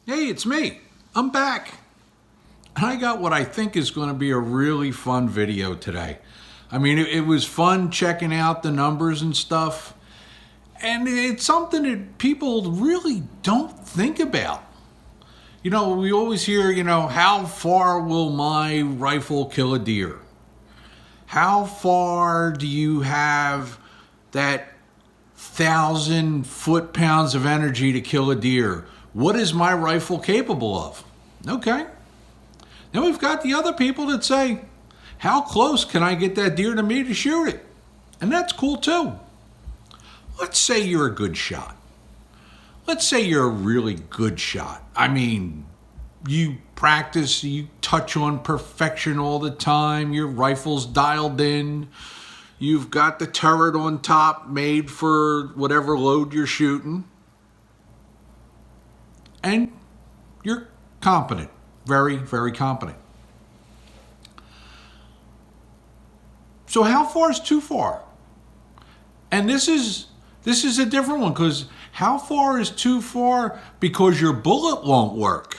Hey, it's me. I'm back. And I got what I think is going to be a really fun video today. I mean, it was fun checking out the numbers and stuff. And it's something that people really don't think about. You know, we always hear, how far will my rifle kill a deer? How far do you have that 1,000 foot-pounds of energy to kill a deer? What is my rifle capable of? Okay. Then we've got the other people that say, how close can I get that deer to me to shoot it? And that's cool too. Let's say you're a good shot. Let's say you're a really good shot. I mean, you practice, you touch on perfection all the time, your rifle's dialed in, you've got the turret on top made for whatever load you're shooting, and you're competent, very, very competent. So how far is too far? And this is a different one, because how far is too far because your bullet won't work?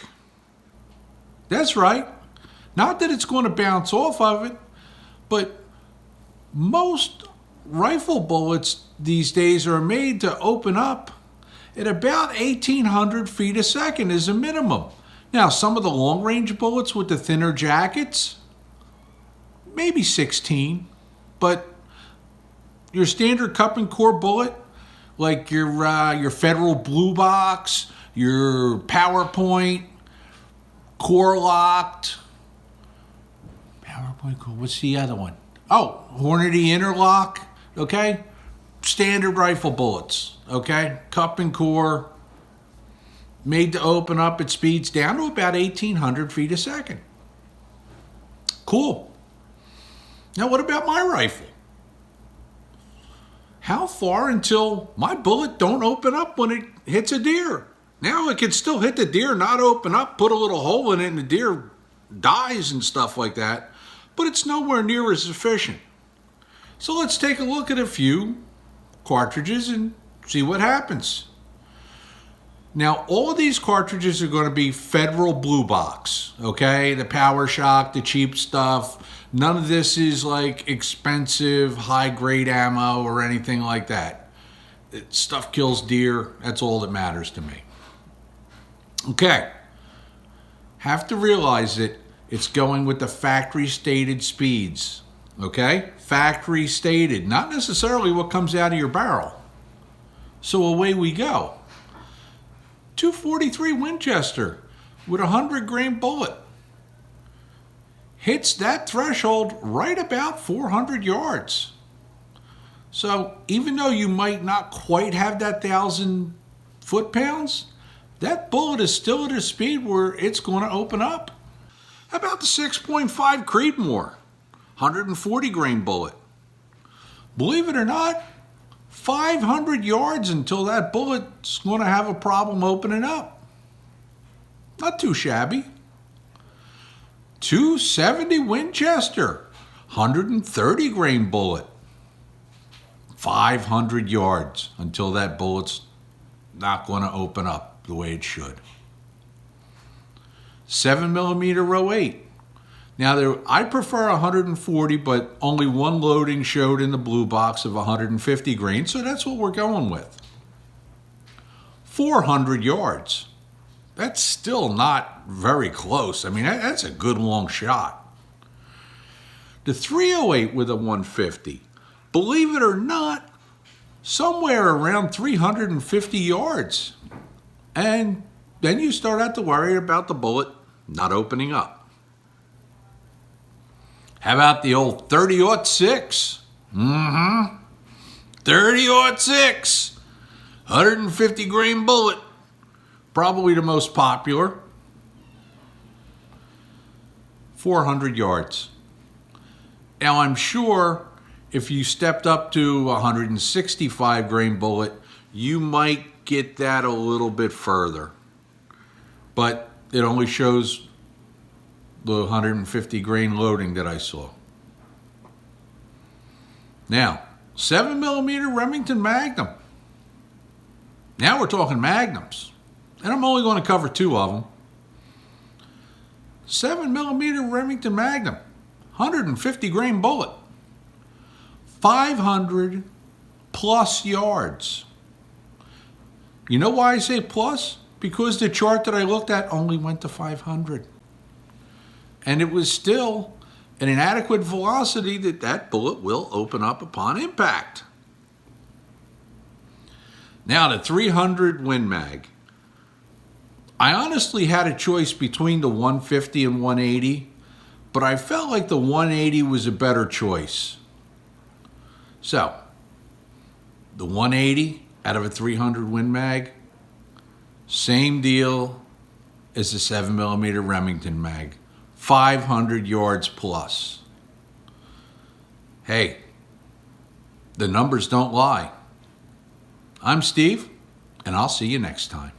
That's right. Not that it's going to bounce off of it, but most rifle bullets these days are made to open up at about 1,800 feet a second is a minimum. Now, some of the long-range bullets with the thinner jackets, maybe 16, but your standard cup and core bullet, like your Federal Blue Box, your PowerPoint, core locked, PowerPoint core, what's the other one? Oh, Hornady Interlock, okay? Standard rifle bullets, okay? Cup and core, made to open up at speeds down to about 1,800 feet a second. Cool. Now what about my rifle? How far until my bullet don't open up when it hits a deer? Now it can still hit the deer, not open up, put a little hole in it, and the deer dies and stuff like that, but it's nowhere near as efficient. So let's take a look at a few cartridges and see what happens. Now, all of these cartridges are going to be Federal Blue Box, okay? The PowerShock, the cheap stuff. None of this is like expensive, high-grade ammo or anything like that. Stuff kills deer. That's all that matters to me. Okay. Have to realize that it's going with the factory-stated speeds, okay? Factory-stated, not necessarily what comes out of your barrel. So away we go. 243 Winchester with a 100-grain bullet. Hits that threshold right about 400 yards. So even though you might not quite have that 1,000 foot-pounds, that bullet is still at a speed where it's going to open up. How about the 6.5 Creedmoor, 140-grain bullet? Believe it or not, 500 yards until that bullet's going to have a problem opening up. Not too shabby. 270 Winchester, 130-grain bullet. 500 yards until that bullet's not going to open up the way it should. 7mm Row 8. Now, I prefer 140, but only one loading showed in the blue box of 150 grain, so that's what we're going with. 400 yards. That's still not very close. I mean, that's a good long shot. The 308 with a 150. Believe it or not, somewhere around 350 yards. And then you start out to worry about the bullet not opening up. How about the old 30-06? 30-06. 150 grain bullet. Probably the most popular. 400 yards. Now I'm sure if you stepped up to a 165 grain bullet, you might get that a little bit further. But it only shows the 150 grain loading that I saw. Now, 7mm Remington Magnum. Now we're talking magnums. and I'm only going to cover two of them. 7mm Remington Magnum, 150 grain bullet, 500 plus yards. You know why I say plus? Because the chart that I looked at only went to 500. And it was still an inadequate velocity that bullet will open up upon impact. Now the 300 Win Mag. I honestly had a choice between the 150 and 180, but I felt like the 180 was a better choice. So, the 180 out of a 300 Win Mag, same deal as the 7mm Remington Mag, 500 yards plus. Hey, the numbers don't lie. I'm Steve, and I'll see you next time.